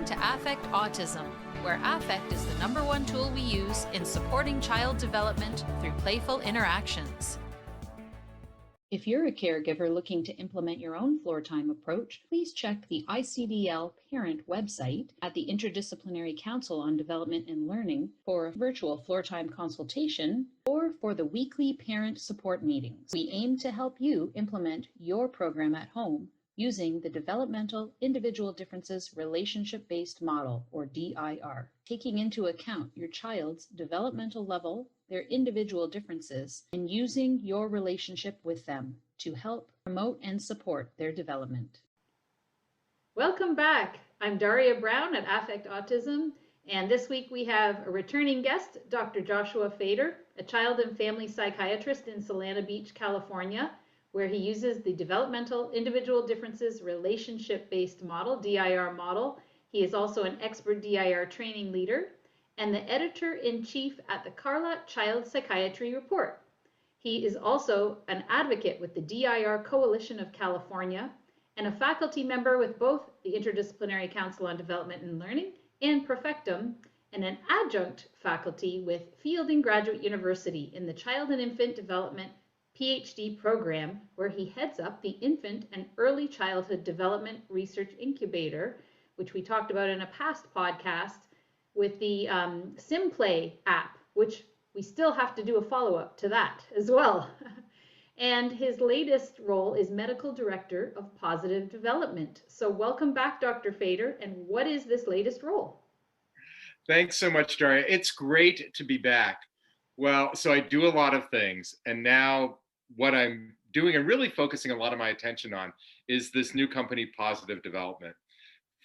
to Affect Autism, where affect is the #1 tool we use in supporting child development through playful interactions. If you're a caregiver looking to implement your own Floortime approach, please check the ICDL parent website at the Interdisciplinary Council on Development and Learning for a virtual Floortime consultation or for the weekly parent support meetings. We aim to help you implement your program at home using the Developmental Individual Differences Relationship-Based Model, or DIR, taking into account your child's developmental level, their individual differences, and using your relationship with them to help promote and support their development. Welcome back. I'm Daria Brown at Affect Autism, and this week we have a returning guest, Dr. Joshua Fader, a child and family psychiatrist in Solana Beach, California, where he uses the Developmental Individual Differences Relationship-Based Model, DIR model. He is also an expert DIR training leader and the editor-in-chief at the Carla Child Psychiatry Report. He is also an advocate with the DIR Coalition of California and a faculty member with both the Interdisciplinary Council on Development and Learning and Perfectum, and an adjunct faculty with Fielding Graduate University in the Child and Infant Development PhD program, where he heads up the Infant and Early Childhood Development Research Incubator, which we talked about in a past podcast, with the SimPlay app, which we still have to do a follow-up to that as well. And his latest role is Medical Director of Positive Development. So welcome back, Dr. Fader, and what is this latest role? Thanks so much, Daria. It's great to be back. Well, so I do a lot of things, and now what I'm doing and really focusing a lot of my attention on is this new company, Positive Development.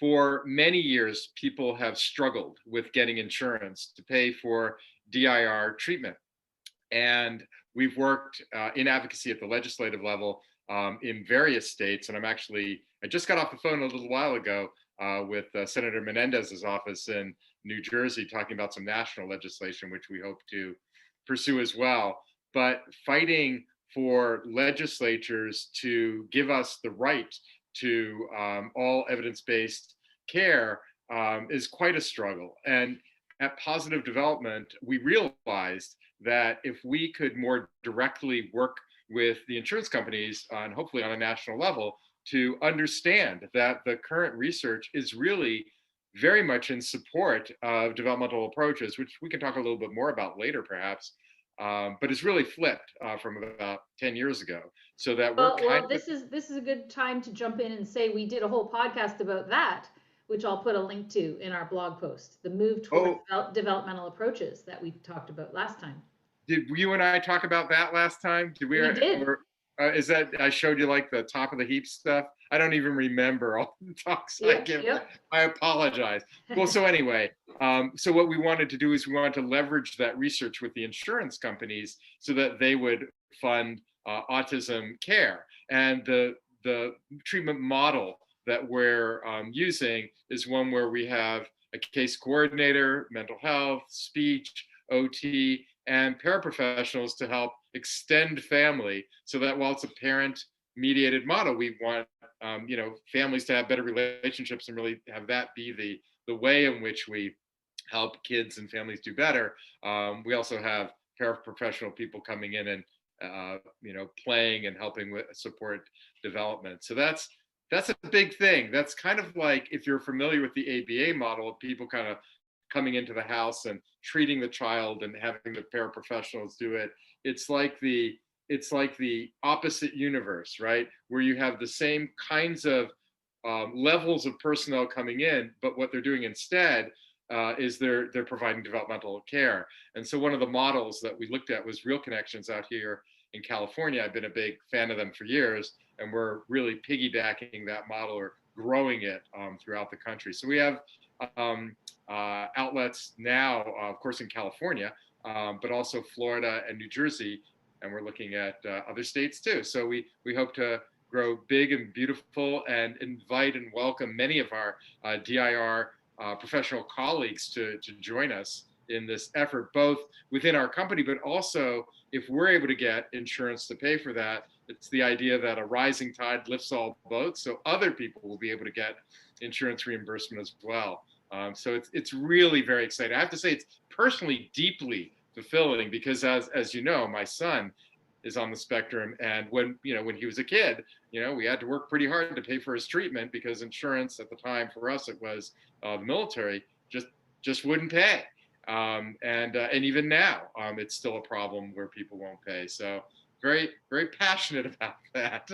For many years, people have struggled with getting insurance to pay for DIR treatment. And we've worked in advocacy at the legislative level in various states. And I just got off the phone a little while ago with Senator Menendez's office in New Jersey, talking about some national legislation, which we hope to pursue as well. But fighting for legislatures to give us the right to all evidence-based care is quite a struggle. And at Positive Development, we realized that if we could more directly work with the insurance companies, and hopefully on a national level, to understand that the current research is really very much in support of developmental approaches, which we can talk a little bit more about later, perhaps. But it's really flipped from about 10 years ago. So that this is a good time to jump in and say we did a whole podcast about that, which I'll put a link to in our blog post, the move toward developmental approaches that we talked about last time. Did you and I talk about that last time? We did. Is that I showed you like the top of the heap stuff? I don't even remember all the talks I give. Yep. I apologize. Well, so anyway, so what we wanted to do is we wanted to leverage that research with the insurance companies so that they would fund autism care. And the treatment model that we're using is one where we have a case coordinator, mental health, speech, OT, and paraprofessionals to help extend family, so that while it's a parent-mediated model, we want families to have better relationships and really have that be the way in which we help kids and families do better. We also have paraprofessional people coming in and playing and helping with support development. So that's a big thing. That's kind of like, if you're familiar with the ABA model of people kind of coming into the house and treating the child and having the paraprofessionals do it. It's like the opposite universe, right? Where you have the same kinds of levels of personnel coming in, but what they're doing instead is they're providing developmental care. And so one of the models that we looked at was Real Connections out here in California. I've been a big fan of them for years, and we're really piggybacking that model or growing it throughout the country. So we have outlets now, of course, in California, but also Florida and New Jersey, and we're looking at other states too. So we hope to grow big and beautiful and invite and welcome many of our DIR professional colleagues to join us in this effort, both within our company, but also if we're able to get insurance to pay for that, It's the idea that a rising tide lifts all boats, so other people will be able to get insurance reimbursement as well. So it's really very exciting. I have to say, it's personally deeply fulfilling because, as you know, my son is on the spectrum, and when he was a kid, we had to work pretty hard to pay for his treatment because insurance at the time, for us it was the military, just wouldn't pay. And even now, it's still a problem where people won't pay. So very, very passionate about that.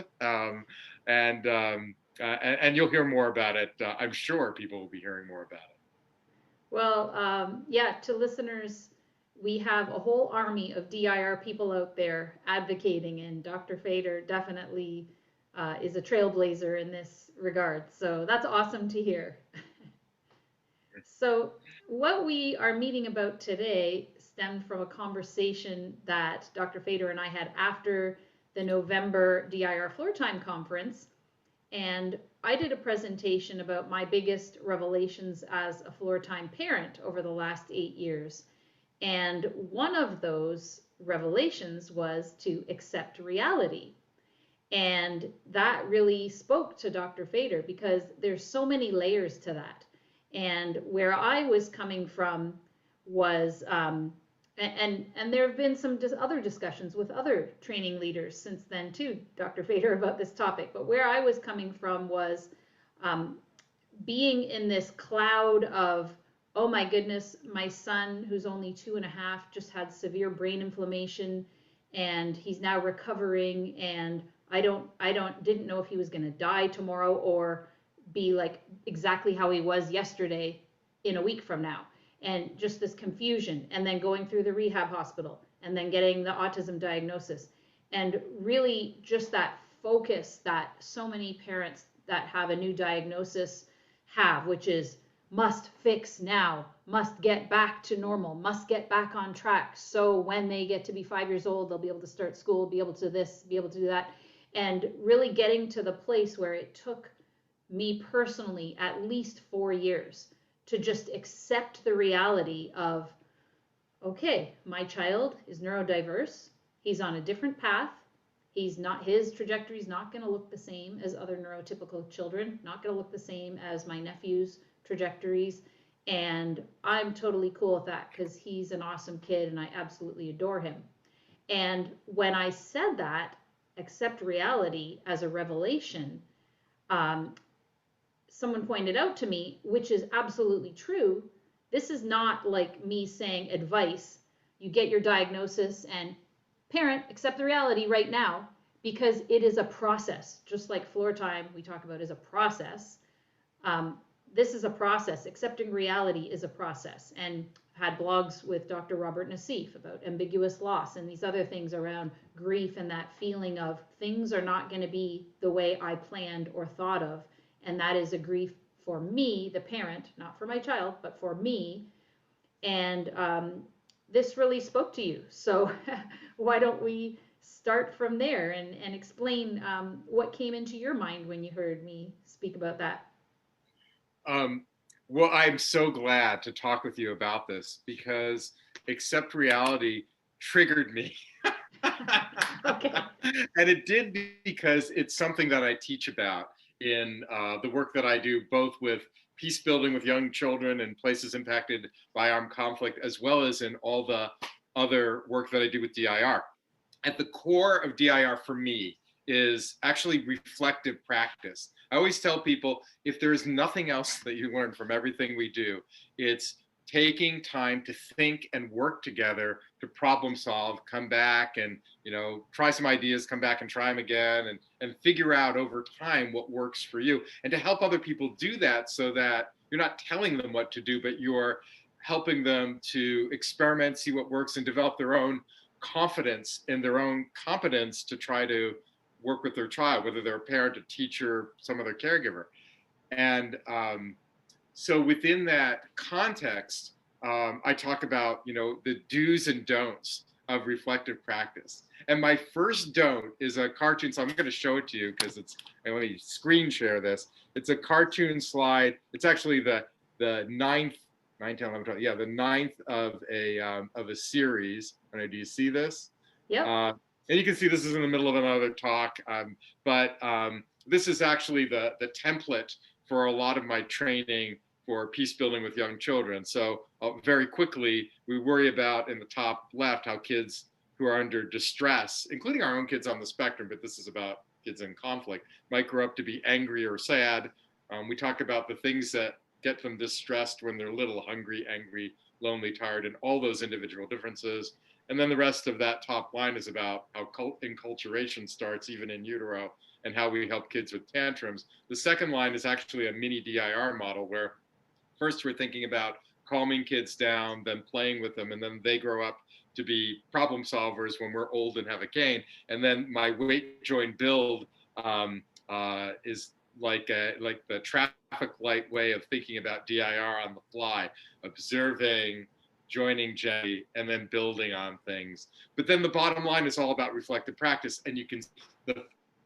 And you'll hear more about it. I'm sure people will be hearing more about it. Well, yeah, to listeners, we have a whole army of DIR people out there advocating, and Dr. Fader definitely is a trailblazer in this regard. So that's awesome to hear. So what we are meeting about today stemmed from a conversation that Dr. Fader and I had after the November DIRFloortime conference. And I did a presentation about my biggest revelations as a Floortime parent over the last 8 years. And one of those revelations was to accept reality. And that really spoke to Dr. Fader because there's so many layers to that. And where I was coming from was, and there have been some other discussions with other training leaders since then too, Dr. Fader, about this topic. But where I was coming from was being in this cloud of, oh my goodness, my son, who's only 2.5, just had severe brain inflammation, and he's now recovering, and I didn't know if he was going to die tomorrow or be like exactly how he was yesterday in a week from now. And just this confusion, and then going through the rehab hospital, and then getting the autism diagnosis, and really just that focus that so many parents that have a new diagnosis have, which is must fix now, must get back to normal, must get back on track, so when they get to be 5 years old, they'll be able to start school, be able to this, be able to do that. And really getting to the place where it took me personally at least 4 years to just accept the reality of, okay, my child is neurodiverse, he's on a different path, his trajectory is not going to look the same as other neurotypical children, not going to look the same as my nephew's trajectories, and I'm totally cool with that because he's an awesome kid and I absolutely adore him. And when I said that, accept reality as a revelation, someone pointed out to me, which is absolutely true, this is not like me saying advice, you get your diagnosis and parent, accept the reality right now, because it is a process. Just like Floortime we talk about is a process. This is a process. Accepting reality is a process. And had blogs with Dr. Robert Nassif about ambiguous loss and these other things around grief and that feeling of things are not going to be the way I planned or thought of. And that is a grief for me, the parent, not for my child, but for me. And this really spoke to you. So why don't we start from there and explain what came into your mind when you heard me speak about that? Well, I'm so glad to talk with you about this because accept reality triggered me. Okay. And it did because it's something that I teach about in the work that I do, both with peace building with young children and places impacted by armed conflict, as well as in all the other work that I do with DIR. At the core of DIR for me is actually reflective practice. I always tell people, if there's nothing else that you learn from everything we do, it's taking time to think and work together to problem solve, come back and, try some ideas, come back and try them again, and figure out over time what works for you. And to help other people do that so that you're not telling them what to do, but you're helping them to experiment, see what works, and develop their own confidence in their own competence to try to work with their child, whether they're a parent, a teacher, some other caregiver. And so within that context, I talk about, the do's and don'ts of reflective practice. And my first don't is a cartoon. So I'm going to show it to you because and let me screen share this. It's a cartoon slide. It's actually the ninth, 9, 10, 11, 12, the ninth of a series. I don't know, do you see this? Yeah. And you can see this is in the middle of another talk, but this is actually the template for a lot of my training for peace building with young children. So very quickly, we worry about in the top left how kids who are under distress, including our own kids on the spectrum, but this is about kids in conflict, might grow up to be angry or sad. We talk about the things that get them distressed when they're little, hungry, angry, lonely, tired, and all those individual differences. And then the rest of that top line is about how enculturation starts even in utero and how we help kids with tantrums. The second line is actually a mini DIR model where first we're thinking about calming kids down, then playing with them, and then they grow up to be problem solvers when we're old and have a cane. And then my weight, join, build is like the traffic light way of thinking about DIR on the fly, observing, joining gently, and then building on things. But then the bottom line is all about reflective practice. And you can see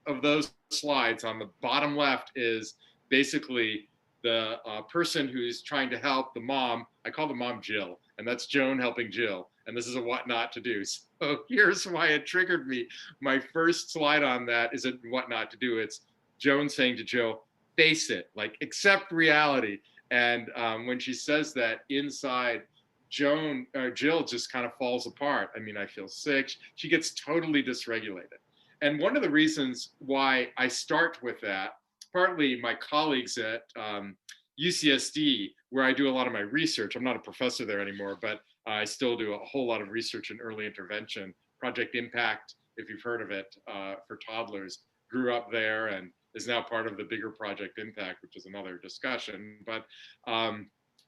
of those slides on the bottom left is basically the person who's trying to help the mom. I call the mom Jill, and that's Joan helping Jill. And this is a what not to do. So here's why it triggered me. My first slide on that is a what not to do. It's Joan saying to Jill, face it, like accept reality. And when she says that, inside, Jill just kind of falls apart. I mean, I feel sick. She gets totally dysregulated. And one of the reasons why I start with that, partly my colleagues at UCSD, where I do a lot of my research. I'm not a professor there anymore, but I still do a whole lot of research in early intervention. Project Impact, if you've heard of it, for toddlers, grew up there and is now part of the bigger Project Impact, which is another discussion. But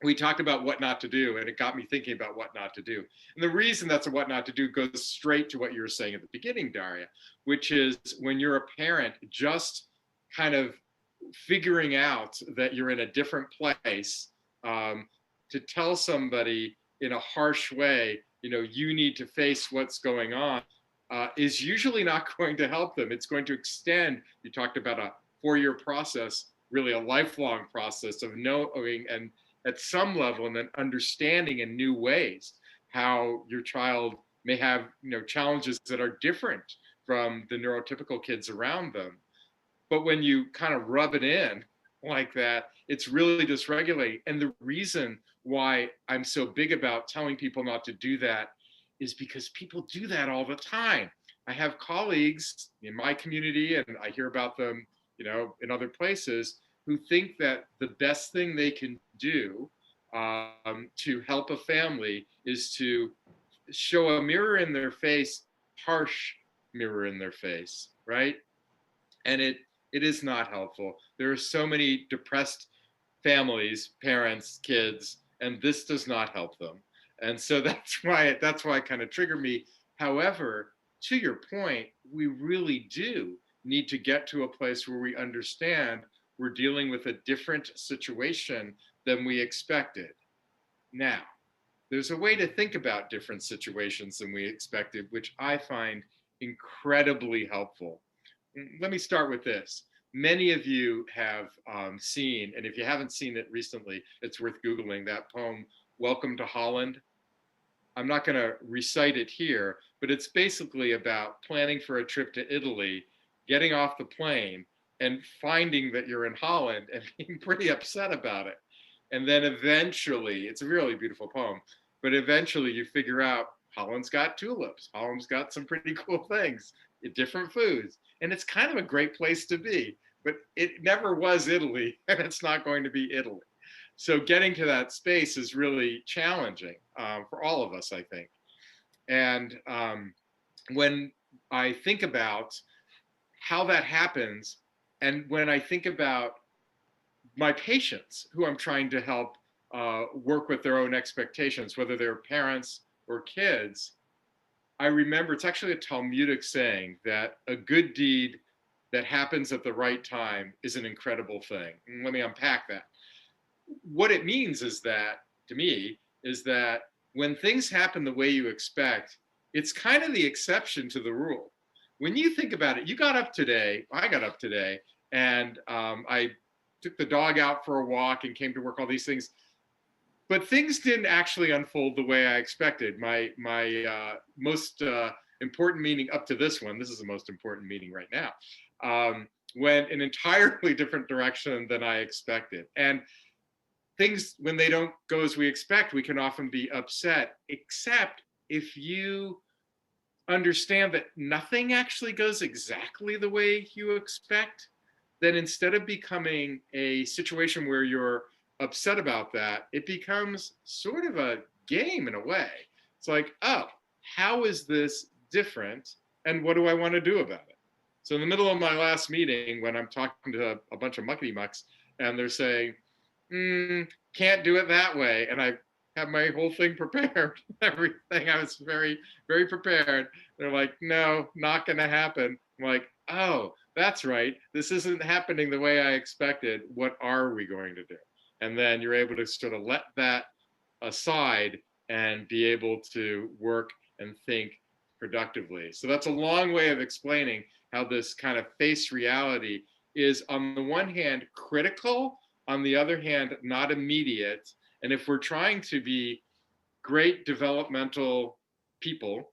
we talked about what not to do, and it got me thinking about what not to do. And the reason that's a what not to do goes straight to what you were saying at the beginning, Daria, which is when you're a parent, just kind of figuring out that you're in a different place, to tell somebody in a harsh way, you need to face what's going on, is usually not going to help them. It's going to extend. You talked about a 4-year process, really a lifelong process of knowing and at some level and then understanding in new ways how your child may have challenges that are different from the neurotypical kids around them. But when you kind of rub it in like that, it's really dysregulating. And the reason why I'm so big about telling people not to do that is because people do that all the time. I have colleagues in my community, and I hear about them, in other places, who think that the best thing they can do to help a family is to show a mirror in their face, harsh mirror in their face, right? And it is not helpful. There are so many depressed families, parents, kids, and this does not help them. And so that's why it kind of triggered me. However, to your point, we really do need to get to a place where we understand we're dealing with a different situation than we expected. Now, there's a way to think about different situations than we expected, which I find incredibly helpful. Let me start with this. Many of you have seen, and if you haven't seen it recently, it's worth Googling, that poem, Welcome to Holland. I'm not going to recite it here, but it's basically about planning for a trip to Italy, getting off the plane, and finding that you're in Holland and being pretty upset about it. And then eventually, it's a really beautiful poem, but eventually you figure out Holland's got tulips, Holland's got some pretty cool things, different foods, and it's kind of a great place to be, but it never was Italy, and it's not going to be Italy. So getting to that space is really challenging for all of us, I think. And when I think about how that happens, and when I think about my patients who I'm trying to help work with their own expectations, whether they're parents or kids, I remember it's actually a Talmudic saying that a good deed that happens at the right time is an incredible thing. And let me unpack that. What it means is that, to me, is that when things happen the way you expect, it's kind of the exception to the rule. When you think about it, I got up today, and I took the dog out for a walk and came to work, all these things. But things didn't actually unfold the way I expected. My most important meeting up to this one. This is the most important meeting right now. Went an entirely different direction than I expected. And things, when they don't go as we expect, we can often be upset, except if you understand that nothing actually goes exactly the way you expect, then instead of becoming a situation where you're upset about that, it becomes sort of a game in a way. It's like, oh, how is this different? And what do I want to do about it? So in the middle of my last meeting, when I'm talking to a bunch of muckety mucks and they're saying, can't do it that way. And I have my whole thing prepared, everything. I was very, very prepared. They're like, no, not going to happen. I'm like, oh, that's right. This isn't happening the way I expected. What are we going to do? And then you're able to sort of let that aside and be able to work and think productively. So that's a long way of explaining how this kind of face reality is, on the one hand, critical, on the other hand, not immediate. And if we're trying to be great developmental people,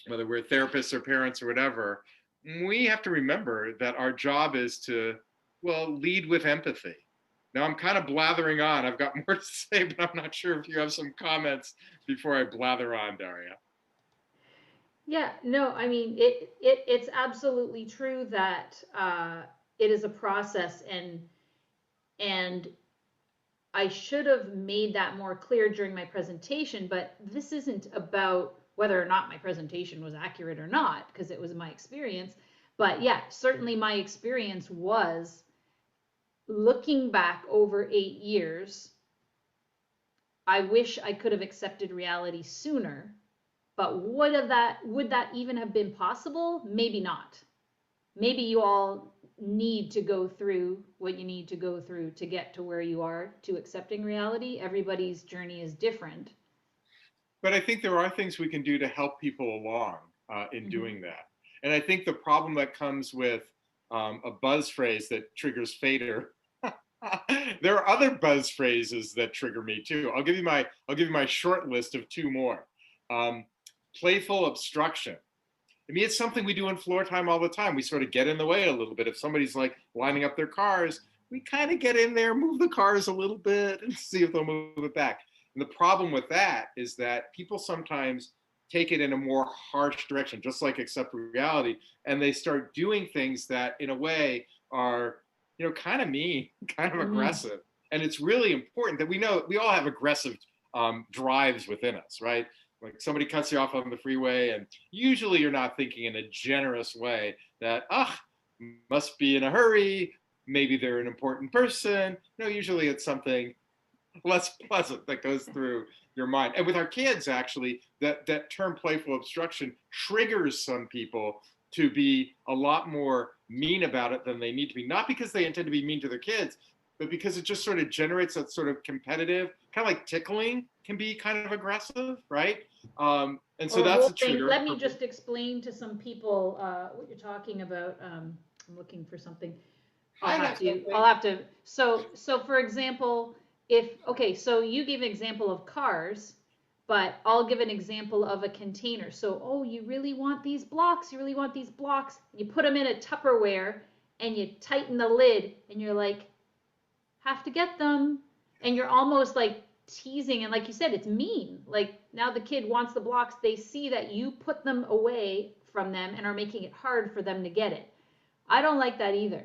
whether we're therapists or parents or whatever, we have to remember that our job is to, well, lead with empathy. Now I'm kind of blathering on. I've got more to say, but I'm not sure if you have some comments before I blather on, Daria. Yeah, no, I mean, it's absolutely true that it is a process, and I should have made that more clear during my presentation, but this isn't about whether or not my presentation was accurate or not, because it was my experience. But yeah, certainly my experience was, looking back over 8 years, I wish I could have accepted reality sooner. But would that even have been possible? Maybe not. Maybe you all need to go through what you need to go through to get to where you are, to accepting reality. Everybody's journey is different. But I think there are things we can do to help people along in doing that. And I think the problem that comes with a buzz phrase that triggers Fader, there are other buzz phrases that trigger me too. I'll give you my short list of 2 more. Playful obstruction. I mean, it's something we do in Floortime all the time. We sort of get in the way a little bit. If somebody's like lining up their cars, we kind of get in there, move the cars a little bit and see if they'll move it back. And the problem with that is that people sometimes take it in a more harsh direction, just like accept reality, and they start doing things that in a way are, kind of mean, kind of aggressive. And it's really important that we know we all have aggressive drives within us, right? Like somebody cuts you off on the freeway and usually you're not thinking in a generous way that, must be in a hurry, maybe they're an important person. No, usually it's something less pleasant that goes through your mind. And with our kids, actually, that term playful obstruction triggers some people to be a lot more mean about it than they need to be. Not because they intend to be mean to their kids, but because it just sort of generates that sort of competitive, kind of like tickling can be kind of aggressive, right? And so that's a trigger. Let me just explain to some people what you're talking about. I'm looking for something. I'll have to. So for example, so you give an example of cars, but I'll give an example of a container. So, you really want these blocks? You really want these blocks? You put them in a Tupperware and you tighten the lid and you're like, have to get them. And you're almost like teasing. And like you said, it's mean. Like now the kid wants the blocks. They see that you put them away from them and are making it hard for them to get it. I don't like that either.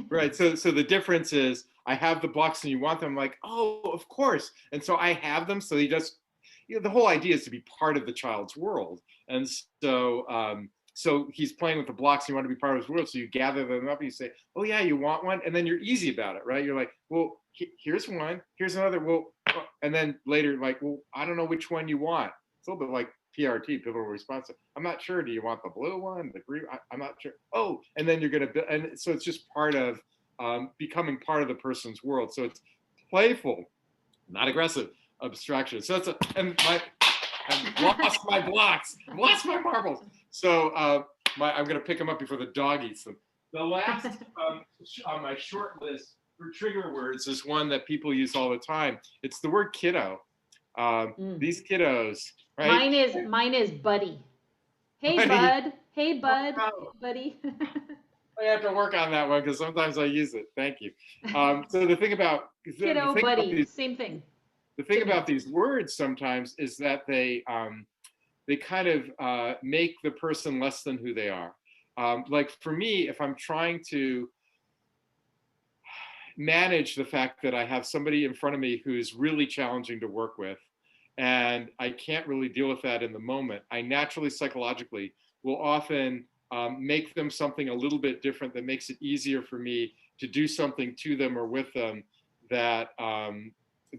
Right. So the difference is I have the blocks and you want them. I'm like, oh, of course. And so I have them. So you just, the whole idea is to be part of the child's world. And so he's playing with the blocks. You want to be part of his world. So you gather them up and you say, oh yeah, you want one? And then you're easy about it, right? You're like, well, here's one, here's another. Well, and then later, like, well, I don't know which one you want. It's a little bit like PRT, pivotal response. I'm not sure. Do you want the blue one, the green? I'm not sure. Oh, and then you're going to, and so it's just part of becoming part of the person's world. So it's playful, not aggressive abstraction. So it's I've lost my blocks, I've lost my marbles. So I'm going to pick them up before the dog eats them. The last on my short list for trigger words is one that people use all the time. It's the word kiddo. These kiddos, right? Mine is buddy. Hey, Buddy. bud. Hey, bud. Oh, Buddy. I have to work on that one because sometimes I use it. Thank you. So Kiddo, buddy. Same thing. the thing about these words sometimes is that they kind of make the person less than who they are. Like for me, if I'm trying to manage the fact that I have somebody in front of me who's really challenging to work with, and I can't really deal with that in the moment, I naturally, psychologically, will often make them something a little bit different that makes it easier for me to do something to them or with them that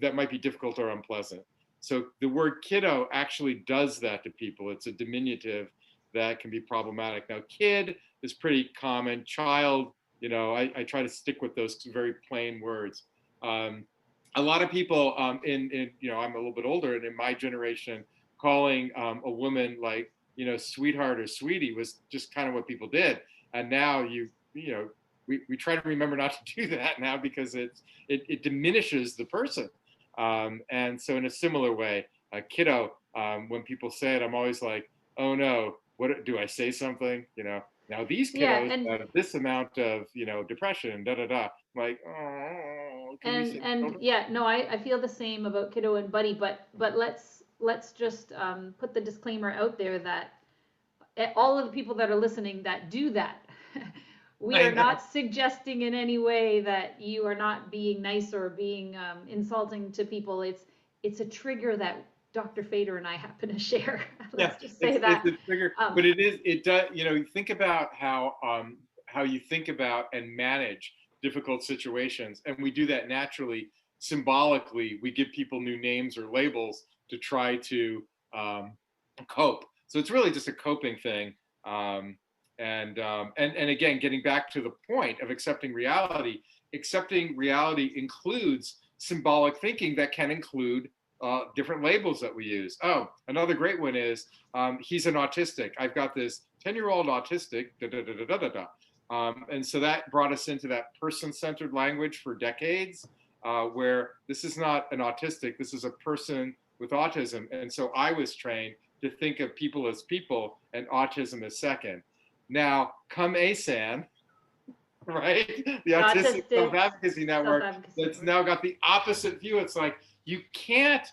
that might be difficult or unpleasant. So the word kiddo actually does that to people. It's a diminutive that can be problematic. Now, kid is pretty common. Child, I try to stick with those very plain words. A lot of people I'm a little bit older, and in my generation, calling a woman like, sweetheart or sweetie was just kind of what people did. And now we try to remember not to do that now because it diminishes the person. And so in a similar way, kiddo, when people say it, I'm always like, oh no, what do I say something? Now these kiddos have this amount of, depression, da da da. I'm like, oh, I feel the same about kiddo and buddy, but let's just put the disclaimer out there that all of the people that are listening that do that, we are not suggesting in any way that you are not being nice or being insulting to people. It's a trigger that Dr. Fader and I happen to share. Let's just say that. It's a trigger, but it does, think about how you think about and manage difficult situations. And we do that naturally, symbolically. We give people new names or labels to try to cope. So it's really just a coping thing. And again, getting back to the point of accepting reality includes symbolic thinking that can include different labels that we use. Oh, another great one is he's an autistic. I've got this 10-year-old autistic, da, da, da, da, da, da. And so that brought us into that person-centered language for decades, where this is not an autistic, this is a person with autism. And so I was trained to think of people as people and autism as second. Now, come ASAN, right? The Autistic Self-Advocacy Network that's now got the opposite view. It's like, you can't,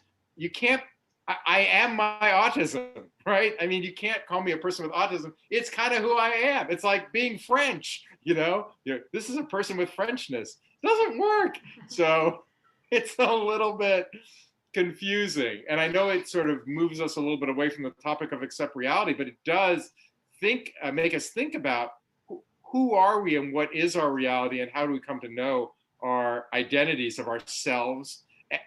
I am my autism, right? I mean, you can't call me a person with autism. It's kind of who I am. It's like being French, this is a person with Frenchness. Doesn't work. So it's a little bit confusing. And I know it sort of moves us a little bit away from the topic of accept reality, but it does make us think about who are we and what is our reality and how do we come to know our identities of ourselves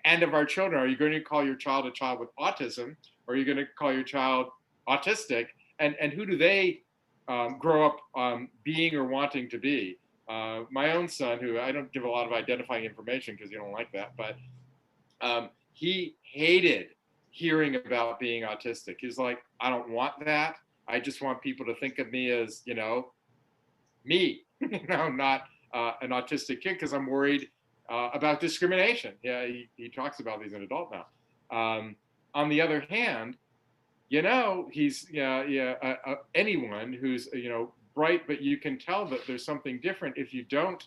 and of our children. Are you going to call your child a child with autism, or are you going to call your child autistic? And who do they grow up being or wanting to be? My own son, who I don't give a lot of identifying information because you don't like that, but he hated hearing about being autistic. He's like, I don't want that. I just want people to think of me as, me, not an autistic kid, because I'm worried about discrimination. Yeah, he talks about these in adult now. On the other hand, he's anyone who's bright, but you can tell that there's something different if you don't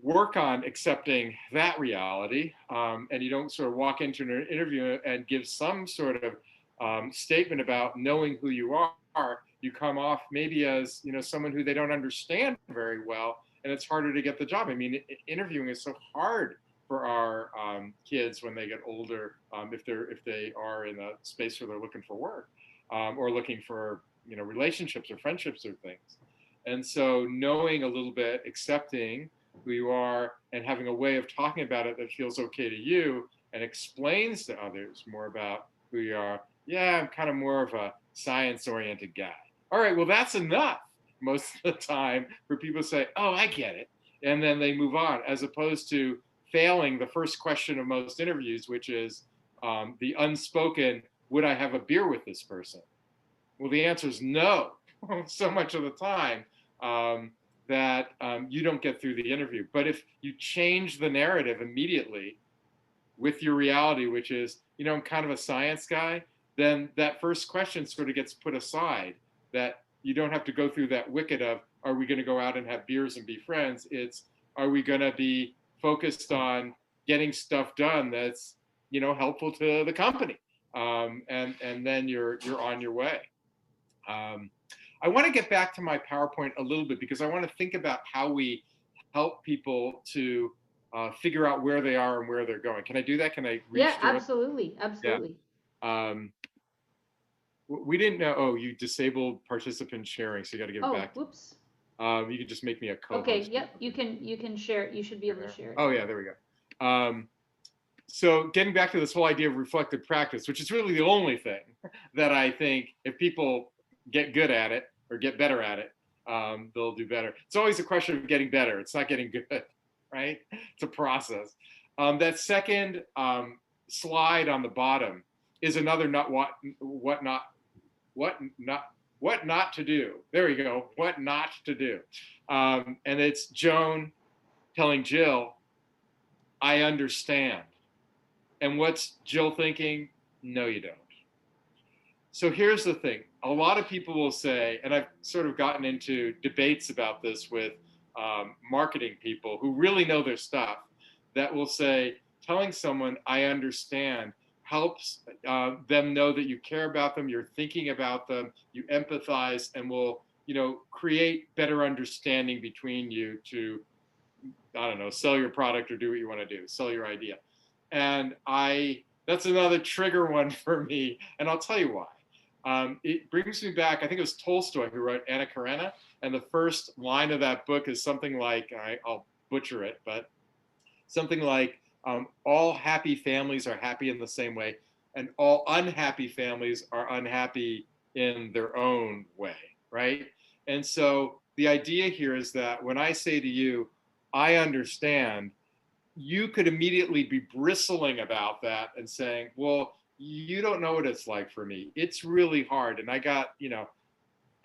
work on accepting that reality, and you don't sort of walk into an interview and give some sort of statement about knowing who you are. You come off maybe as someone who they don't understand very well, and it's harder to get the job. I mean, interviewing is so hard for our kids when they get older, if they are in a space where they're looking for work, or looking for relationships or friendships or things. And so knowing a little bit, accepting who you are, and having a way of talking about it that feels okay to you and explains to others more about who you are. Yeah, I'm kind of more of a science-oriented guy. All right, well, that's enough most of the time for people to say, oh, I get it. And then they move on, as opposed to failing the first question of most interviews, which is the unspoken, would I have a beer with this person? Well, the answer is no, so much of the time that you don't get through the interview. But if you change the narrative immediately with your reality, which is, I'm kind of a science guy, then that first question sort of gets put aside. that you don't have to go through that wicket of, are we going to go out and have beers and be friends? It's, are we going to be focused on getting stuff done that's, helpful to the company? And then you're on your way. I want to get back to my PowerPoint a little bit because I want to think about how we help people to figure out where they are and where they're going. Can I do that? Can I reach Yeah, absolutely. Absolutely. Yeah. We didn't know, oh, you disabled participant sharing, so you got to give it back. Oh, whoops. You can just make me a co-host. Okay, yep, you can share it. You should be able to share it. Oh yeah, there we go. So getting back to this whole idea of reflective practice, which is really the only thing that I think if people get good at it or get better at it, they'll do better. It's always a question of getting better. It's not getting good, right? It's a process. That second slide on the bottom is another what not to do. There we go. What not to do. And it's Joan telling Jill, I understand. And what's Jill thinking? No, you don't. So here's the thing. A lot of people will say, and I've sort of gotten into debates about this with marketing people who really know their stuff, that will say, telling someone, I understand, helps them know that you care about them, you're thinking about them, you empathize, and will, create better understanding between you to, I don't know, sell your product or do what you want to do, sell your idea. And that's another trigger one for me, and I'll tell you why. It brings me back, I think it was Tolstoy who wrote Anna Karenina, and the first line of that book is something like, I'll butcher it, but something like, all happy families are happy in the same way, and all unhappy families are unhappy in their own way, right? And so the idea here is that when I say to you, I understand, you could immediately be bristling about that and saying, well, you don't know what it's like for me. It's really hard. And I got,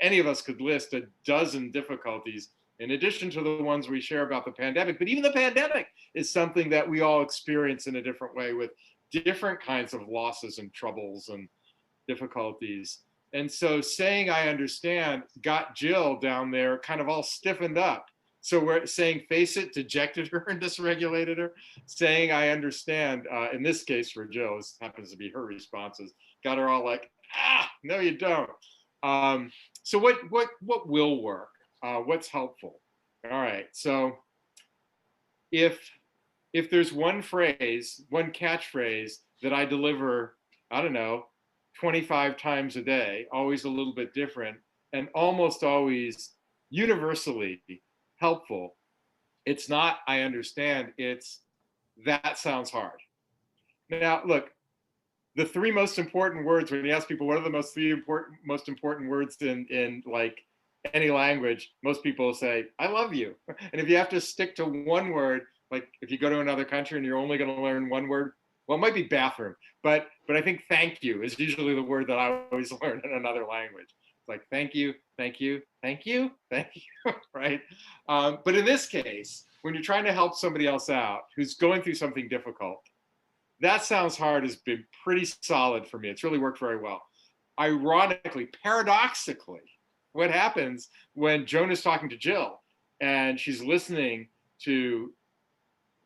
any of us could list a dozen difficulties in addition to the ones we share about the pandemic. But even the pandemic is something that we all experience in a different way with different kinds of losses and troubles and difficulties. And so saying I understand got Jill down there kind of all stiffened up. So we're saying face it dejected her and dysregulated her. Saying I understand, in this case for Jill, this happens to be her responses, got her all like, no you don't. So what will work? What's helpful? All right, so if there's one phrase, one catchphrase that I deliver, I don't know, 25 times a day, always a little bit different, and almost always universally helpful, it's not I understand, it's that sounds hard. Now, look, the three most important words, when you ask people what are the most important words in like any language, most people say, I love you. And if you have to stick to one word, like if you go to another country and you're only going to learn one word, well, it might be bathroom, but I think thank you is usually the word that I always learn in another language. It's like, thank you, thank you, thank you, thank you, right? But in this case, when you're trying to help somebody else out who's going through something difficult, that sounds hard has been pretty solid for me. It's really worked very well. Ironically, paradoxically, what happens when Joan is talking to Jill and she's listening to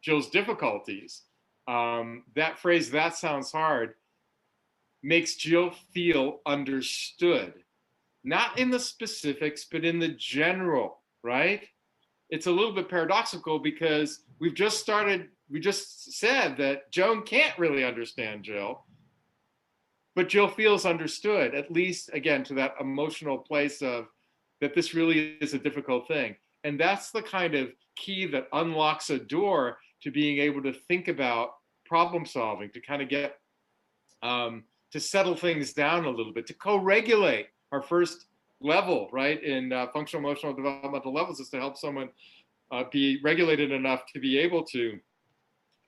Jill's difficulties, that phrase, that sounds hard, makes Jill feel understood. Not in the specifics, but in the general, right? It's a little bit paradoxical because we just said that Joan can't really understand Jill, but Jill feels understood, at least, again, to that emotional place of that this really is a difficult thing. And that's the kind of key that unlocks a door to being able to think about problem solving, to kind of get, to settle things down a little bit, to co-regulate. Our first level, right, in functional, emotional, developmental levels is to help someone be regulated enough to be able to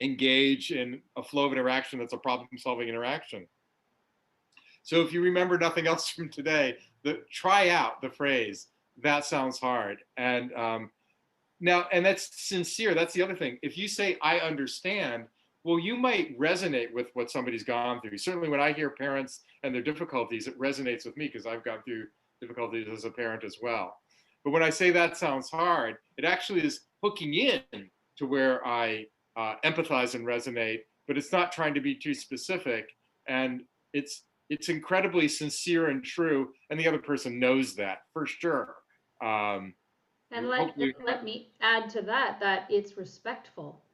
engage in a flow of interaction that's a problem-solving interaction. So if you remember nothing else from today, try out the phrase, that sounds hard. And now, and that's sincere, that's the other thing. If you say, I understand, well, you might resonate with what somebody's gone through. Certainly when I hear parents and their difficulties, it resonates with me because I've gone through difficulties as a parent as well. But when I say that sounds hard, it actually is hooking in to where I empathize and resonate, but it's not trying to be too specific. And it's incredibly sincere and true, and the other person knows that for sure. And let me add to that it's respectful.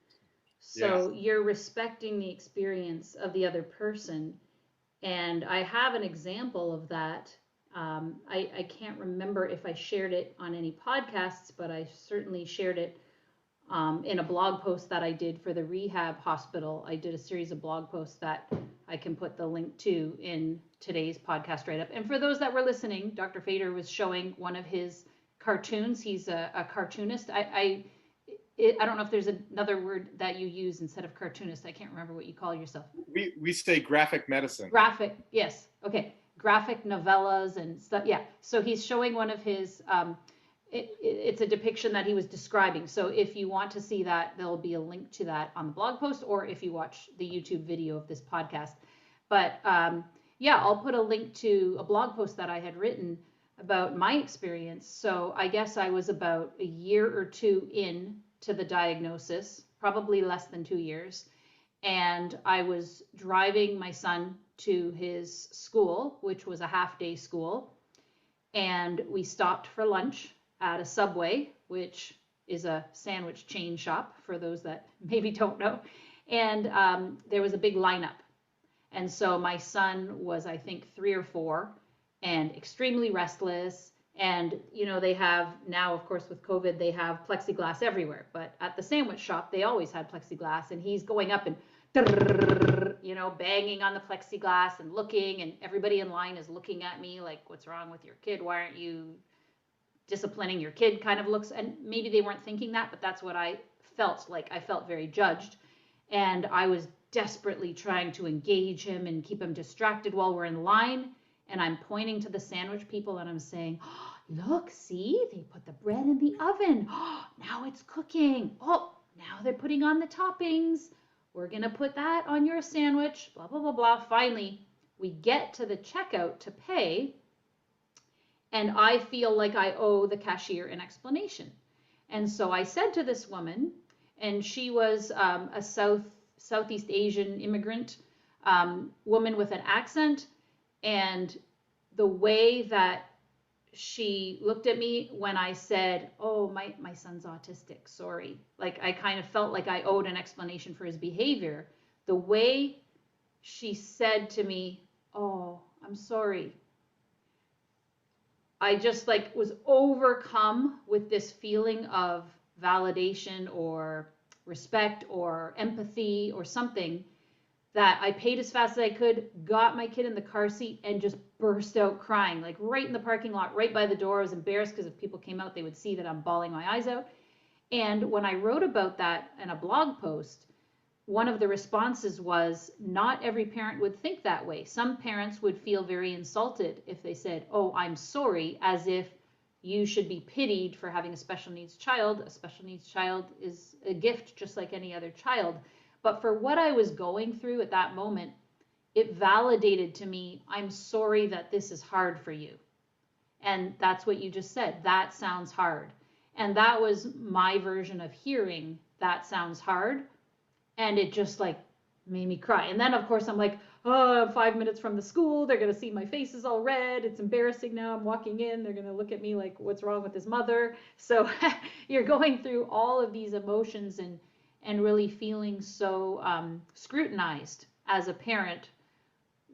So yes, you're respecting the experience of the other person. And I have an example of that. I can't remember if I shared it on any podcasts, but I certainly shared it in a blog post that I did for the rehab hospital. I did a series of blog posts that I can put the link to in today's podcast write-up. And for those that were listening, Dr. Fader was showing one of his cartoons. He's a cartoonist. I don't know if there's another word that you use instead of cartoonist. I can't remember what you call yourself. We say graphic medicine. Graphic, yes. Okay. Graphic novellas and stuff. Yeah. So he's showing one of his, it's a depiction that he was describing. So if you want to see that, there'll be a link to that on the blog post, or if you watch the YouTube video of this podcast. But yeah, I'll put a link to a blog post that I had written about my experience. So I guess I was about a year or two in to the diagnosis, probably less than 2 years. And I was driving my son to his school, which was a half-day school. And we stopped for lunch at a Subway, which is a sandwich chain shop for those that maybe don't know. And there was a big lineup. And so my son was, I think, 3 or 4 and extremely restless. And, you know, they have now, of course, with COVID, they have plexiglass everywhere. But at the sandwich shop, they always had plexiglass. And he's going up and, you know, banging on the plexiglass and looking. And everybody in line is looking at me like, what's wrong with your kid? Why aren't you disciplining your kid? Kind of looks. And maybe they weren't thinking that, but that's what I felt like. I felt very judged. And I was desperately trying to engage him and keep him distracted while we're in line. And I'm pointing to the sandwich people and I'm saying, oh, look, see, they put the bread in the oven. Oh, now it's cooking. Oh, now they're putting on the toppings. We're going to put that on your sandwich, blah, blah, blah, blah. Finally, we get to the checkout to pay. And I feel like I owe the cashier an explanation. And so I said to this woman, and she was a Southeast Asian immigrant woman with an accent. And the way that she looked at me when I said, oh, my son's autistic, sorry. Like I kind of felt like I owed an explanation for his behavior. The way she said to me, oh, I'm sorry. I just like was overcome with this feeling of validation or respect or empathy or something, that I paid as fast as I could, got my kid in the car seat, and just burst out crying, like right in the parking lot, right by the door. I was embarrassed because if people came out, they would see that I'm bawling my eyes out. And when I wrote about that in a blog post, one of the responses was, not every parent would think that way. Some parents would feel very insulted if they said, oh, I'm sorry, as if you should be pitied for having a special needs child. A special needs child is a gift just like any other child. But for what I was going through at that moment, it validated to me, I'm sorry that this is hard for you. And that's what you just said. That sounds hard. And that was my version of hearing that sounds hard. And it just like made me cry. And then, of course, I'm like, oh, I'm 5 minutes from the school. They're going to see my face is all red. It's embarrassing now. I'm walking in. They're going to look at me like, what's wrong with his mother? So you're going through all of these emotions and really feeling so scrutinized as a parent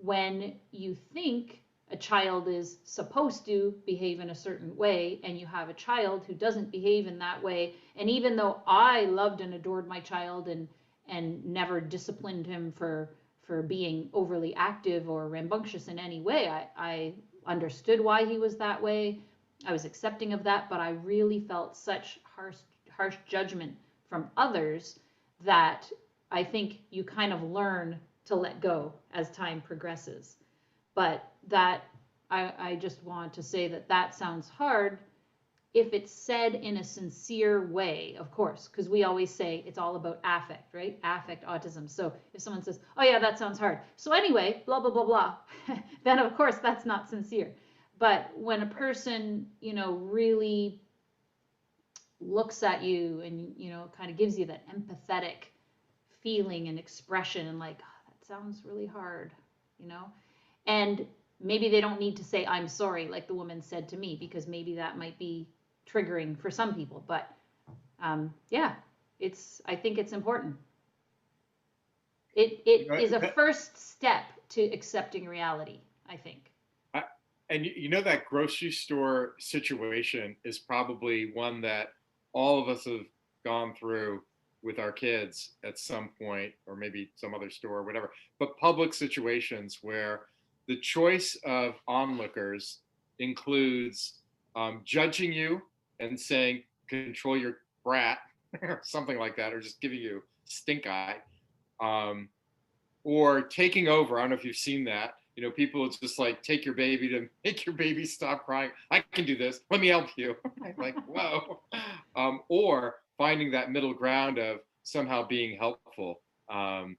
when you think a child is supposed to behave in a certain way and you have a child who doesn't behave in that way. And even though I loved and adored my child and never disciplined him for being overly active or rambunctious in any way, I understood why he was that way. I was accepting of that, but I really felt such harsh judgment from others that I think you kind of learn to let go as time progresses. But that I just want to say that sounds hard if it's said in a sincere way, of course, because we always say it's all about affect, right? Affect autism. So if someone says, oh yeah, that sounds hard. So anyway, blah, blah, blah, blah, then of course that's not sincere. But when a person, really looks at you and, kind of gives you that empathetic feeling and expression and like, oh, that sounds really hard, and maybe they don't need to say, I'm sorry, like the woman said to me, because maybe that might be triggering for some people. But yeah, I think it's important. It is a first step to accepting reality, I think. And that grocery store situation is probably one that all of us have gone through with our kids at some point, or maybe some other store or whatever. But public situations where the choice of onlookers includes judging you and saying, control your brat, or something like that, or just giving you stink eye, or taking over. I don't know if you've seen that. People just like take your baby to make your baby stop crying. I can do this. Let me help you. Like, whoa. Or finding that middle ground of somehow being helpful, and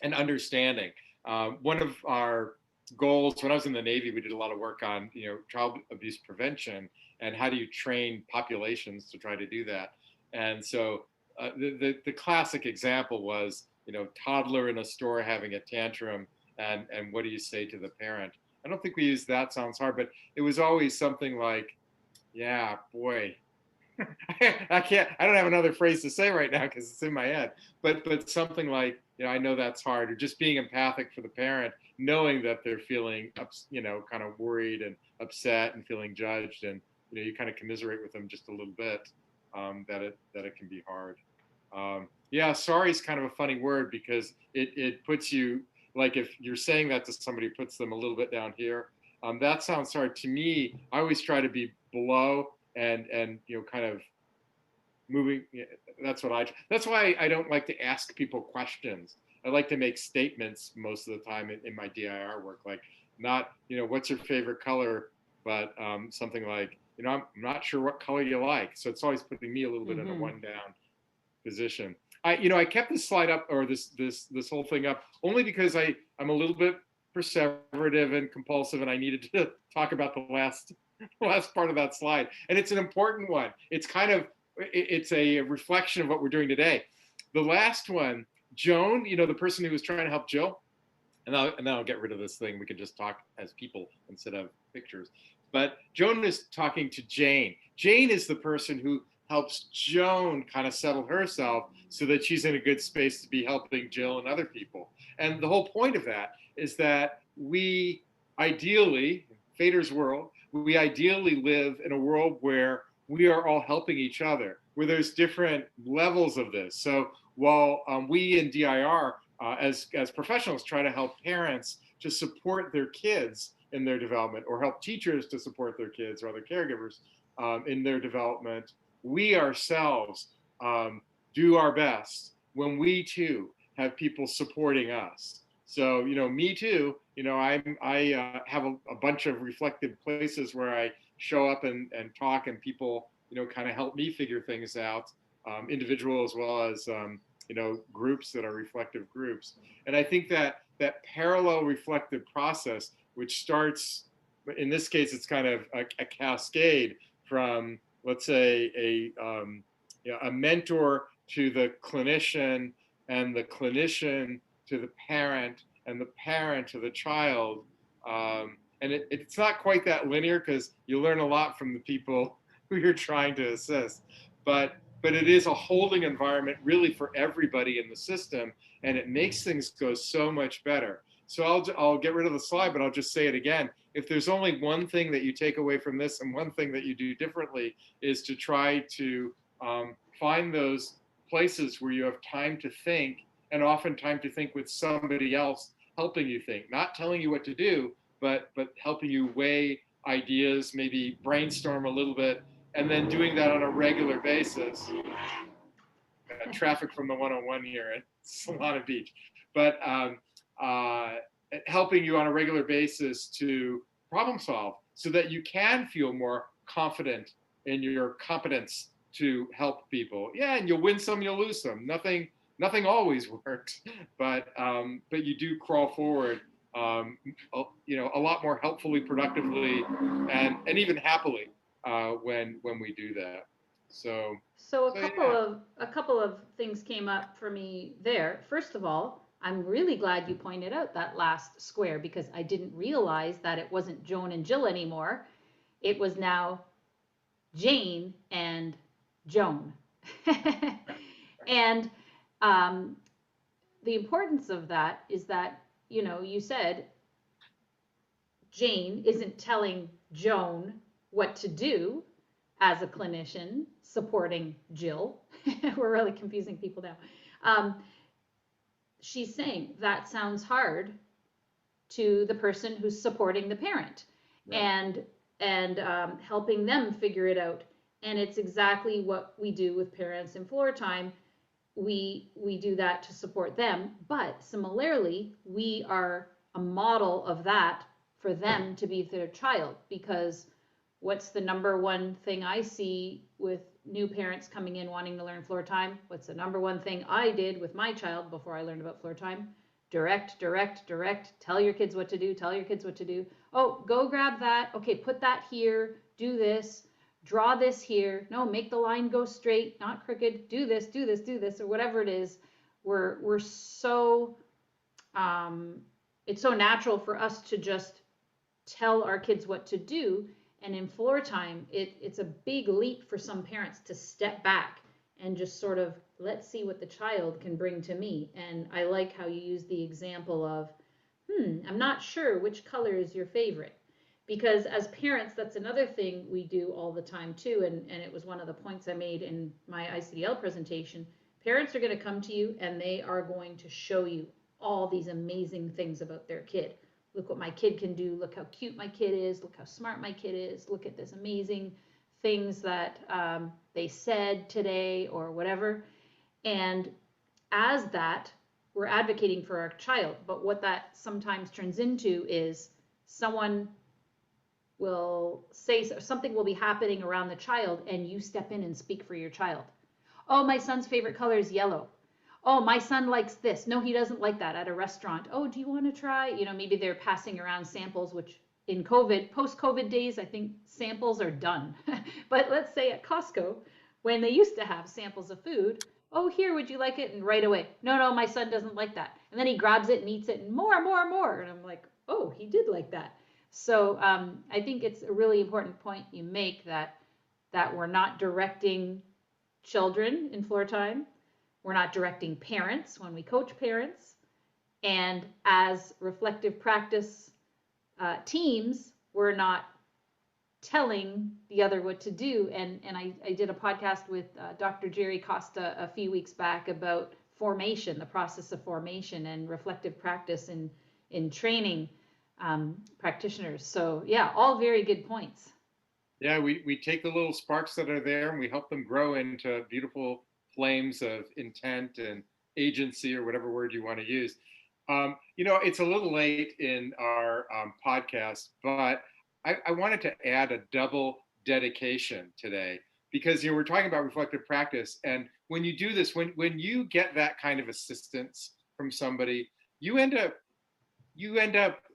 understanding. One of our goals when I was in the Navy, we did a lot of work on child abuse prevention and how do you train populations to try to do that. And so the classic example was toddler in a store having a tantrum. And what do you say to the parent? I don't think we use that sounds hard, but it was always something like, yeah, boy, I don't have another phrase to say right now because it's in my head, but something like, I know that's hard, or just being empathic for the parent, knowing that they're feeling, kind of worried and upset and feeling judged, and you kind of commiserate with them just a little bit, that it can be hard. Yeah, sorry is kind of a funny word because it puts you, like if you're saying that to somebody, puts them a little bit down here. That sounds hard to me. I always try to be below and kind of moving. That's why I don't like to ask people questions. I like to make statements most of the time in my DIR work, like not, what's your favorite color, but something like, I'm not sure what color you like. So it's always putting me a little bit in a one down position. I kept this slide up, or this whole thing up, only because I'm a little bit perseverative and compulsive, and I needed to talk about the last part of that slide. And it's an important one. It's a reflection of what we're doing today. The last one, Joan, the person who was trying to help Jill, and then I'll get rid of this thing. We can just talk as people instead of pictures. But Joan is talking to Jane. Jane is the person who helps Joan kind of settle herself so that she's in a good space to be helping Jill and other people. And the whole point of that is that we ideally, Fader's world, we ideally live in a world where we are all helping each other, where there's different levels of this. So while we in DIR, as professionals, try to help parents to support their kids in their development, or help teachers to support their kids or other caregivers in their development, we ourselves do our best when we too have people supporting us. So, me too, I have a bunch of reflective places where I show up and talk, and people, kind of help me figure things out, individual as well as, groups that are reflective groups. And I think that parallel reflective process, which starts, in this case, it's kind of a cascade from, let's say, a mentor to the clinician, and the clinician to the parent, and the parent to the child. And it's not quite that linear, because you learn a lot from the people who you're trying to assist. But it is a holding environment really for everybody in the system, and it makes things go so much better. So I'll get rid of the slide, but I'll just say it again. If there's only one thing that you take away from this, and one thing that you do differently, is to try to find those places where you have time to think, and often time to think with somebody else helping you think, not telling you what to do, but helping you weigh ideas, maybe brainstorm a little bit, and then doing that on a regular basis. Traffic from the 101 here at Solana Beach. But helping you on a regular basis to problem solve, so that you can feel more confident in your competence to help people. Yeah, and you'll win some, you'll lose some. Nothing always works, but you do crawl forward a lot more helpfully, productively, and even happily when we do that. So a couple of things came up for me there. First of all, I'm really glad you pointed out that last square, because I didn't realize that it wasn't Joan and Jill anymore. It was now Jane and Joan. And the importance of that is that, you said Jane isn't telling Joan what to do as a clinician supporting Jill. We're really confusing people now. She's saying that sounds hard to the person who's supporting the parent, right, and helping them figure it out. And it's exactly what we do with parents in Floortime. We do that to support them, but similarly, we are a model of that for them to be their child, because what's the number one thing I see with new parents coming in wanting to learn Floortime? What's the number one thing I did with my child before I learned about Floortime? Direct, direct, direct. Tell your kids what to do. Tell your kids what to do. Oh, go grab that. Okay, put that here. Do this. Draw this here. No, make the line go straight, not crooked. Do this, do this, do this, or whatever it is. We're so, it's so natural for us to just tell our kids what to do. And in Floortime, it's a big leap for some parents to step back and just sort of, let's see what the child can bring to me. And I like how you use the example of, I'm not sure which color is your favorite. Because as parents, that's another thing we do all the time too. And it was one of the points I made in my ICDL presentation. Parents are going to come to you and they are going to show you all these amazing things about their kid. Look what my kid can do. Look how cute my kid is. Look how smart my kid is. Look at this amazing things that they said today or whatever. And as that, we're advocating for our child. But what that sometimes turns into is someone will say something will be happening around the child and you step in and speak for your child. Oh, my son's favorite color is yellow. Oh, my son likes this. No, he doesn't like that at a restaurant. Oh, do you want to try? Maybe they're passing around samples, which in COVID, post-COVID days, I think samples are done. But let's say at Costco, when they used to have samples of food, oh, here, would you like it? And right away, no, my son doesn't like that. And then he grabs it and eats it and more. And I'm like, oh, he did like that. So I think it's a really important point you make that we're not directing children in Floortime. We're not directing parents when we coach parents. And as reflective practice teams, we're not telling the other what to do. And I did a podcast with Dr. Jerry Costa a few weeks back about formation, the process of formation and reflective practice in training practitioners. So yeah, all very good points. Yeah, we take the little sparks that are there and we help them grow into beautiful flames of intent and agency, or whatever word you want to use. It's a little late in our podcast, but I wanted to add a double dedication today, because we're talking about reflective practice, and when you do this, when you get that kind of assistance from somebody, you end up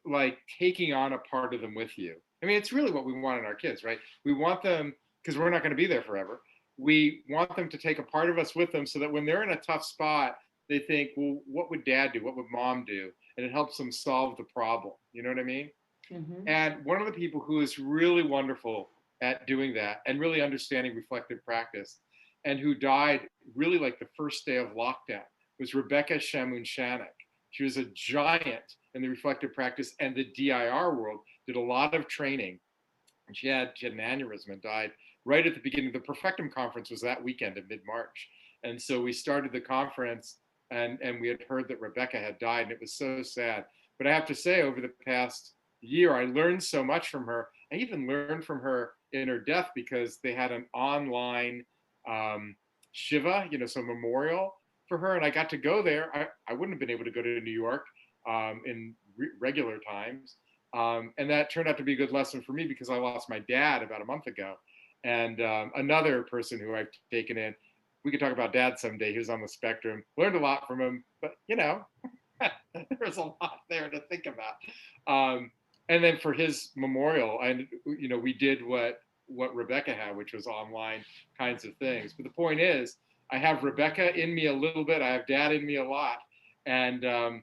like taking on a part of them with you. I mean, it's really what we want in our kids, right? We want them, because we're not going to be there forever. We want them to take a part of us with them, so that when they're in a tough spot, they think, well, what would dad do? What would mom do? And it helps them solve the problem. You know what I mean? Mm-hmm. And one of the people who is really wonderful at doing that and really understanding reflective practice, and who died really like the first day of lockdown, was Rebecca Shahmoon-Shanok. She was a giant in the reflective practice and the DIR world, did a lot of training. And she had an aneurysm and died right at the beginning. The Perfectum conference was that weekend in mid-March. And so we started the conference and we had heard that Rebecca had died, and it was so sad. But I have to say, over the past year, I learned so much from her. I even learned from her in her death, because they had an online Shiva, so memorial for her. And I got to go there. I wouldn't have been able to go to New York in regular times. And that turned out to be a good lesson for me, because I lost my dad about a month ago. And another person who I've taken in, we could talk about dad someday. He was on the spectrum, learned a lot from him, but There's a lot there to think about. And then for his memorial, we did what Rebecca had, which was online kinds of things. But the point is, I have Rebecca in me a little bit. I have Dad in me a lot. And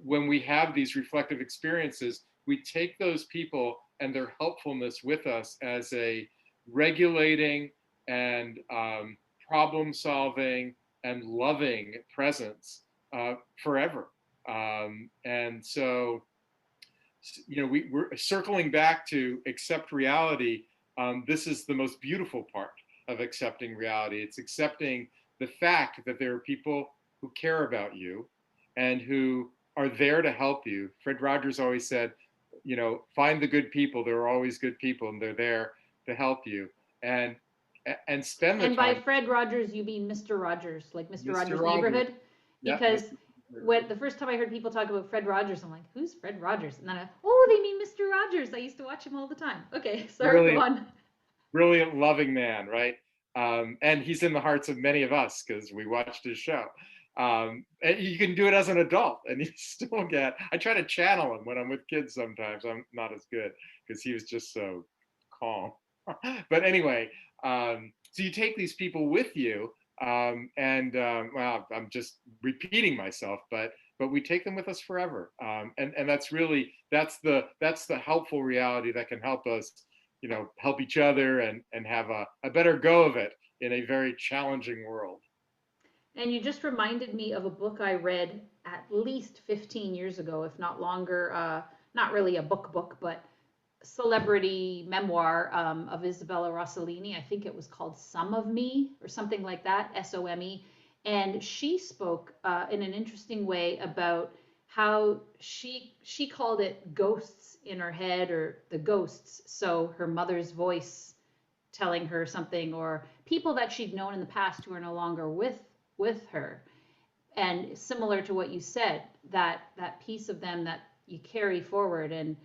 when we have these reflective experiences, we take those people and their helpfulness with us as a regulating and problem solving and loving presence forever. And so, we're circling back to accept reality. This is the most beautiful part of accepting reality. It's accepting the fact that there are people who care about you and who are there to help you. Fred Rogers always said, find the good people. There are always good people, and they're there to help you. And spend the time. And by Fred Rogers, you mean Mr. Rogers, like Mr. Rogers' Neighborhood? Yep. Because the first time I heard people talk about Fred Rogers, I'm like, who's Fred Rogers? And then they mean Mr. Rogers. I used to watch him all the time. Okay, sorry, go on. Brilliant, loving man, right? And he's in the hearts of many of us because we watched his show. And you can do it as an adult, and you still I try to channel him when I'm with kids sometimes. I'm not as good because he was just so calm. But anyway, so you take these people with you, well, I'm just repeating myself, but we take them with us forever. And that's the helpful reality that can help us, help each other and have a better go of it in a very challenging world. And you just reminded me of a book I read at least 15 years ago, if not longer, not really a book, but celebrity memoir of Isabella Rossellini. I think it was called Some of Me or something like that, SOME. And she spoke in an interesting way about how she called it ghosts in her head, or the ghosts. So her mother's voice telling her something, or people that she'd known in the past who are no longer with her. And similar to what you said, that piece of them that you carry forward. And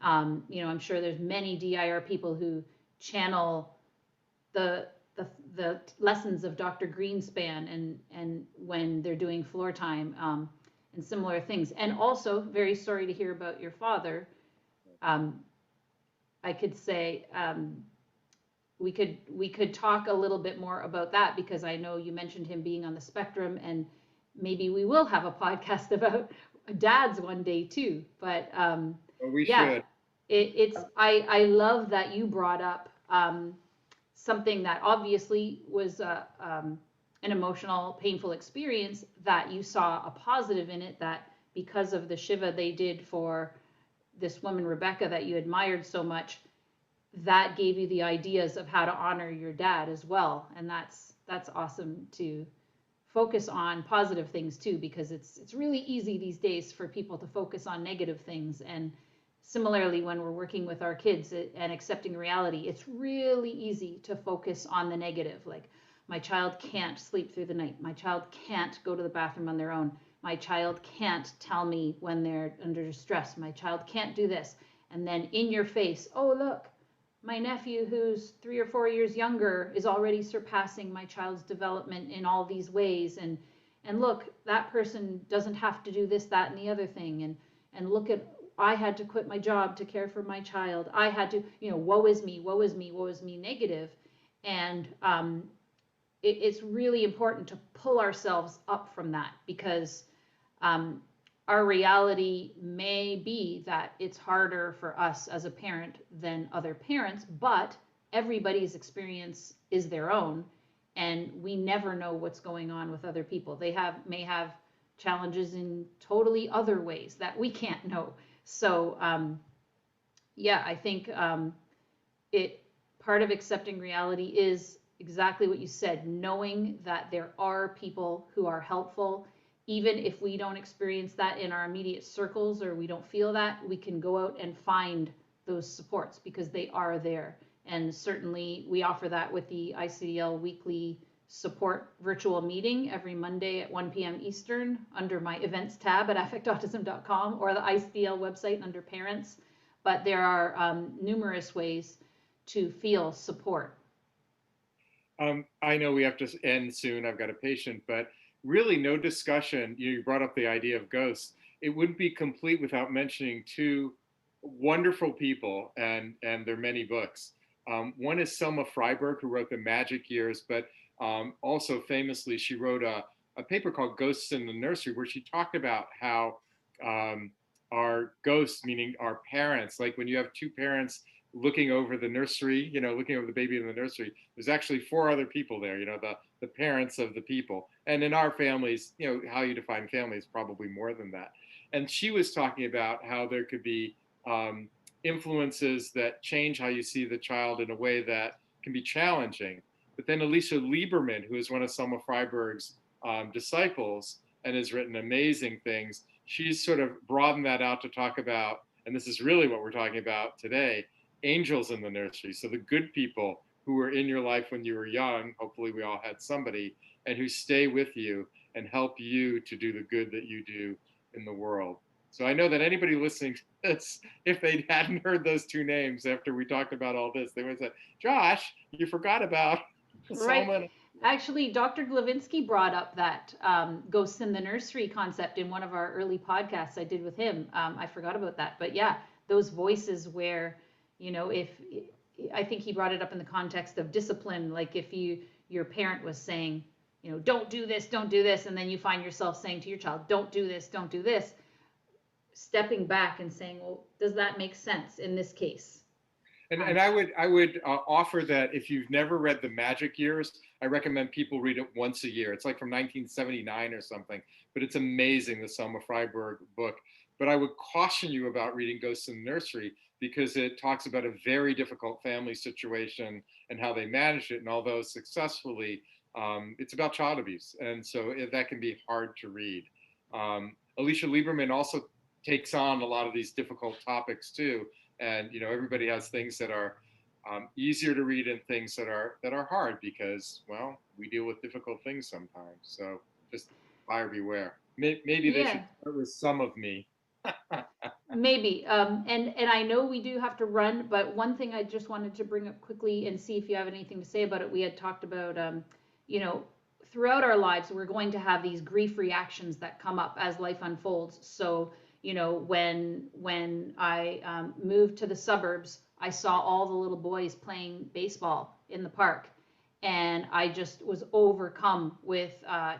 I'm sure there's many DIR people who channel the lessons of Dr. Greenspan and when they're doing floor time and similar things. And also, very sorry to hear about your father. I could say we could talk a little bit more about that, because I know you mentioned him being on the spectrum, and maybe we will have a podcast about dads one day too. But should. I love that you brought up something that obviously was an emotional, painful experience, that you saw a positive in it, that because of the Shiva they did for this woman, Rebecca, that you admired so much, that gave you the ideas of how to honor your dad as well. And that's awesome to focus on positive things too, because it's really easy these days for people to focus on negative things. And similarly, when we're working with our kids and accepting reality, it's really easy to focus on the negative. Like, my child can't sleep through the night. My child can't go to the bathroom on their own. My child can't tell me when they're under distress. My child can't do this. And then in your face, oh, look, my nephew, who's 3 or 4 years younger, is already surpassing my child's development in all these ways. And look, that person doesn't have to do this, that, and the other thing. And look at, I had to quit my job to care for my child. I had to, woe is me, woe is me, woe is me, negative. And it's really important to pull ourselves up from that, because our reality may be that it's harder for us as a parent than other parents, but everybody's experience is their own, and we never know what's going on with other people. They may have challenges in totally other ways that we can't know. So I think part of accepting reality is exactly what you said, knowing that there are people who are helpful. Even if we don't experience that in our immediate circles, or we don't feel that, we can go out and find those supports, because they are there. And certainly we offer that with the ICDL weekly support virtual meeting every Monday at 1 p.m. Eastern under my events tab at affectautism.com, or the ICDL website under parents. But there are numerous ways to feel support. I know we have to end soon. I've got a patient, but really no discussion. You brought up the idea of ghosts. It wouldn't be complete without mentioning two wonderful people and their many books. One is Selma Freiberg, who wrote The Magic Years, but also famously, she wrote a paper called Ghosts in the Nursery, where she talked about how our ghosts, meaning our parents, like when you have two parents looking over the nursery, looking over the baby in the nursery, there's actually four other people there, the parents of the people. And in our families, how you define family is probably more than that. And she was talking about how there could be influences that change how you see the child in a way that can be challenging. But then Alicia Lieberman, who is one of Selma Freiberg's disciples and has written amazing things, she's sort of broadened that out to talk about, and this is really what we're talking about today, angels in the nursery. So the good people who were in your life when you were young, hopefully we all had somebody, and who stay with you and help you to do the good that you do in the world. So I know that anybody listening to this, if they hadn't heard those two names after we talked about all this, they would have said, Josh, you forgot about Right. Actually, Dr. Glavinsky brought up that ghosts in the nursery concept in one of our early podcasts I did with him. I forgot about that. But yeah, those voices where, if I think he brought it up in the context of discipline, like if your parent was saying, don't do this, and then you find yourself saying to your child, don't do this, stepping back and saying, well, does that make sense in this case? And I would offer that if you've never read The Magic Years, I recommend people read it once a year. It's like from 1979 or something, but it's amazing, the Selma Freiberg book. But I would caution you about reading Ghosts in the Nursery, because it talks about a very difficult family situation and how they managed it. And although successfully, it's about child abuse. And so that can be hard to read. Alicia Lieberman also takes on a lot of these difficult topics too. And everybody has things that are easier to read and things that are hard, because, well, we deal with difficult things sometimes. So just buyer beware. Maybe they should start with Some of Me. Maybe. And I know we do have to run, but one thing I just wanted to bring up quickly and see if you have anything to say about it. We had talked about, throughout our lives, we're going to have these grief reactions that come up as life unfolds. So when I moved to the suburbs, I saw all the little boys playing baseball in the park, and I just was overcome with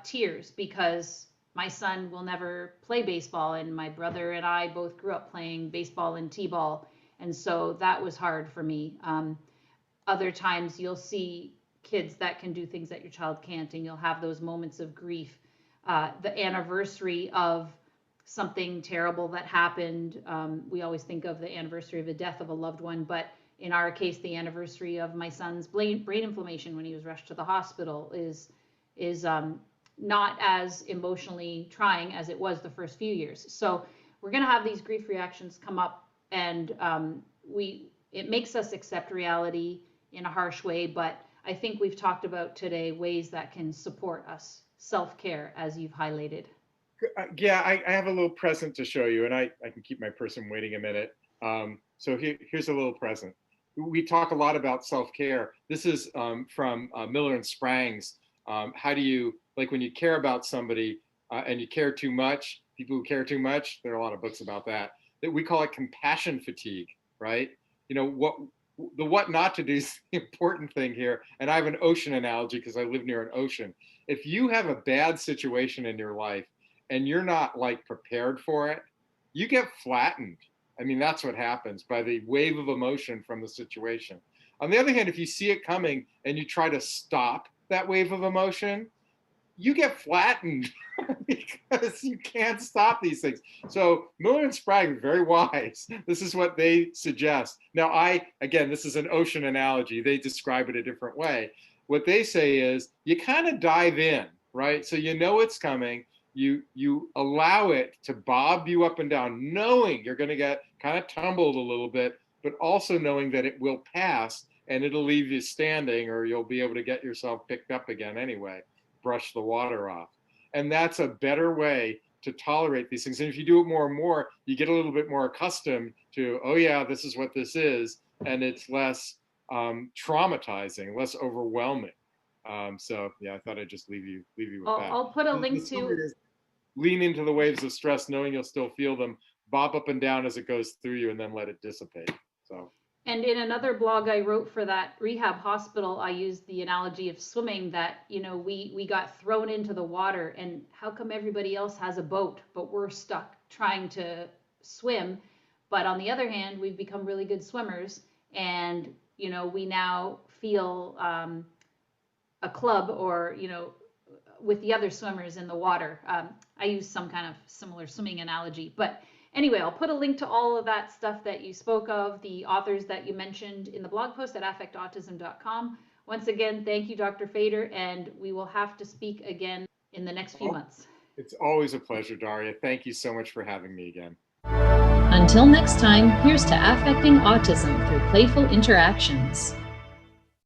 tears, because my son will never play baseball, and my brother and I both grew up playing baseball and t-ball, and so that was hard for me. Other times you'll see kids that can do things that your child can't, and you'll have those moments of grief. The anniversary of something terrible that happened. We always think of the anniversary of the death of a loved one, but in our case, the anniversary of my son's brain inflammation when he was rushed to the hospital is not as emotionally trying as it was the first few years. So we're going to have these grief reactions come up, and it makes us accept reality in a harsh way, but I think we've talked about today ways that can support us. Self-care, as you've highlighted. Yeah, I have a little present to show you, and I can keep my person waiting a minute. So here's a little present. We talk a lot about self-care. This is from Miller and Sprang's. How do you, like when you care about somebody and you care too much, people who care too much, there are a lot of books about that we call it compassion fatigue, right? What not to do is the important thing here. And I have an ocean analogy because I live near an ocean. If you have a bad situation in your life, and you're not like prepared for it, you get flattened. I mean, that's what happens by the wave of emotion from the situation. On the other hand, if you see it coming and you try to stop that wave of emotion, you get flattened because you can't stop these things. So Miller and Spragg are very wise. This is what they suggest. Now, again, this is an ocean analogy. They describe it a different way. What they say is you kind of dive in, right? So you know it's coming. You allow it to bob you up and down, knowing you're going to get kind of tumbled a little bit, but also knowing that it will pass and it'll leave you standing, or you'll be able to get yourself picked up again anyway, brush the water off. And that's a better way to tolerate these things. And if you do it more and more, you get a little bit more accustomed to, oh yeah, this is what this is. And it's less traumatizing, less overwhelming. So yeah, I thought I'd just leave you with that. I'll put a link to. Lean into the waves of stress, knowing you'll still feel them, bob up and down as it goes through you, and then let it dissipate. So. And in another blog I wrote for that rehab hospital, I used the analogy of swimming, that, you know, we got thrown into the water, and how come everybody else has a boat, but we're stuck trying to swim? But on the other hand, we've become really good swimmers, and, you know, we now feel a club, or, you know, with the other swimmers in the water. I use some kind of similar swimming analogy, but anyway, I'll put a link to all of that stuff that you spoke of, the authors that you mentioned, in the blog post at affectautism.com. Once again, thank you, Dr. Fader, and we will have to speak again in the next few months. It's always a pleasure, Daria. Thank you so much for having me again. Until next time, here's to affecting autism through playful interactions.